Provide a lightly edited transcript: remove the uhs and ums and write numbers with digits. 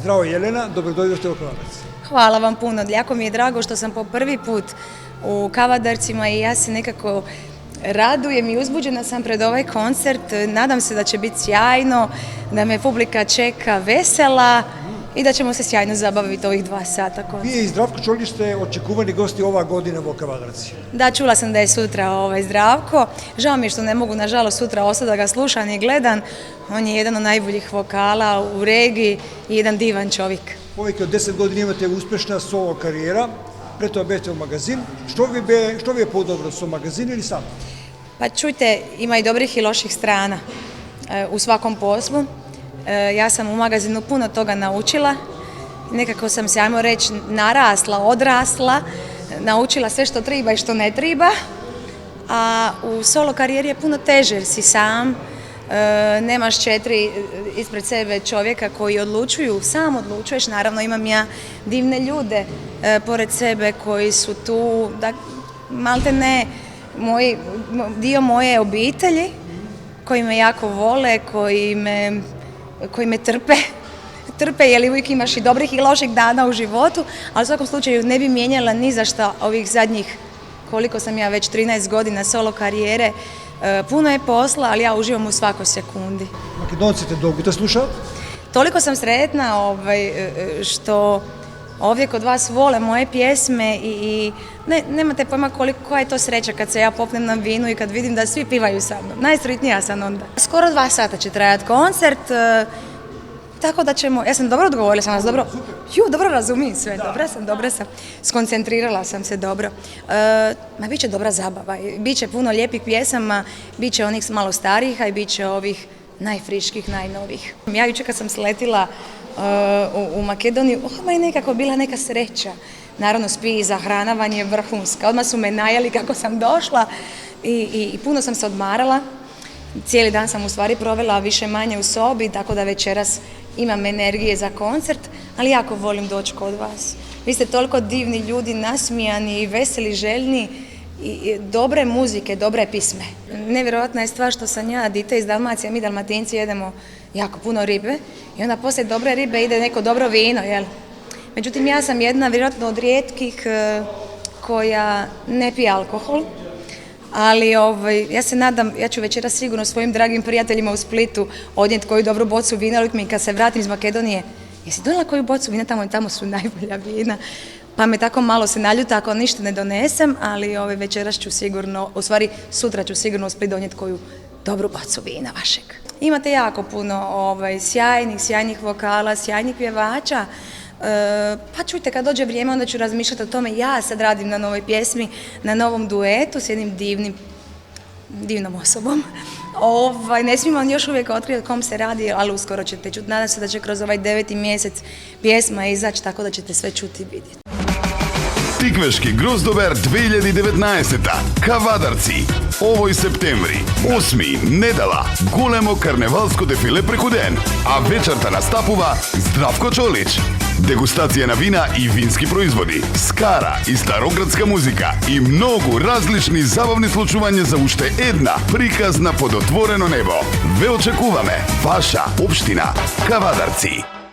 Zdravo Jelena, dobrodošli u Kavadarac. Hvala vam puno, jako mi je drago što sam po prvi put u Kavadarcima i ja se nekako radujem i uzbuđena sam pred ovaj koncert. Nadam se da će biti sjajno, da me publika čeka vesela i da ćemo se sjajno zabaviti ovih 2 sata koncerta. Vi i Zdravko Čolić ste očekivani gosti ova godina u Kavadarci. Da, čula sam da je sutra Zdravko. Žao mi je što ne mogu, nažalost, sutra ostati da ga slušam i gledam. On je jedan od najboljih vokala u regiji i jedan divan čovjek. Povijek od 10 godina imate uspješna solo karijera, preto obete u magazin. Što vi je podobro, su magazin ili sam? Pa čujte, ima i dobrih i loših strana u svakom poslu. Ja sam u magazinu puno toga naučila. Nekako sam se, ajmo reći, narasla, odrasla, naučila sve što treba i što ne treba. A u solo karijeri je puno teže jer si sam, nemaš 4 ispred sebe čovjeka koji odlučuju, sam odlučuješ. Naravno imam ja divne ljude pored sebe koji su tu, da malte ne dio moje obitelji, koji me jako vole, koji me trpe jer uvijek imaš i dobrih i loših dana u životu, ali u svakom slučaju ne bi mijenjala ni za šta ovih zadnjih, koliko sam ja već 13 godina solo karijere. Puno je posla, ali ja uživam u svakoj sekundi. Makedonci te dugo te slušao? Toliko sam sretna što ovdje kod vas vole moje pjesme i nemate pojma koja je to sreća kad se ja popnem na vinu i kad vidim da svi pivaju sa mnom. Najsretnija sam onda. Skoro 2 sata će trajati koncert, tako da ćemo, ja sam dobro odgovorila, sam vas dobro, dobro razumijem sve, dobra sam, skoncentrirala sam se dobro. Bit će dobra zabava, bit će puno lijepih pjesama, bit će onih malo starijih, a i bit će ovih najfriških, najnovih. Ja jučer kad sam sletila u Makedoniju, odmah je nekako bila neka sreća. Naravno, spi i zahranavanje je vrhunska. Odmah su me najeli kako sam došla i puno sam se odmarala. Cijeli dan sam u stvari provela više manje u sobi, tako da večeras imam energije za koncert, ali jako volim doći kod vas. Vi ste toliko divni ljudi, nasmijani i veseli, željni i dobre muzike, dobre pisme. Nevjerojatna je stvar što sam ja, dite iz Dalmacije, mi Dalmatinci jedemo jako puno ribe i onda poslije dobre ribe ide neko dobro vino, jel? Međutim, ja sam jedna vjerojatno od rijetkih koja ne pije alkohol, ali ja se nadam, ja ću večeras sigurno svojim dragim prijateljima u Splitu odnijeti koju dobru bocu vina, uvijek mi kad se vratim iz Makedonije, jesi donijela koju bocu vina, tamo su najbolja vina, pa me tako malo se naljuta ako ništa ne donesem, ali večeras ću sigurno, u stvari sutra ću sigurno u Split donijeti koju dobru bocu vina vašeg. Imate jako puno sjajnih vokala, sjajnih pjevača. Pa čujte, kad dođe vrijeme onda ću razmišljati o tome. Ja sad radim na novoj pjesmi, na novom duetu s jednim divnom osobom. Ne smijem vam još uvijek otkriti o kom se radi, ali uskoro ćete čuti. Nadam se da će kroz ovaj 9. mjesec pjesma izaći, tako da ćete sve čuti i vidjeti. Tikveški Grozdober 2019. Kavadarci. Ovoj septembri, 8. nedela, golemo karnevalsko defile preko den, a večerta nastapува Zdravko Čolić. Degustacija na vina i vinski proizvodi, skara i starogradska muzika i mnogo različni zabavni slučuvanje za ušte една prikazna pod otvoreno nebo. Ve očekuvame, vaša opština Kavadarci.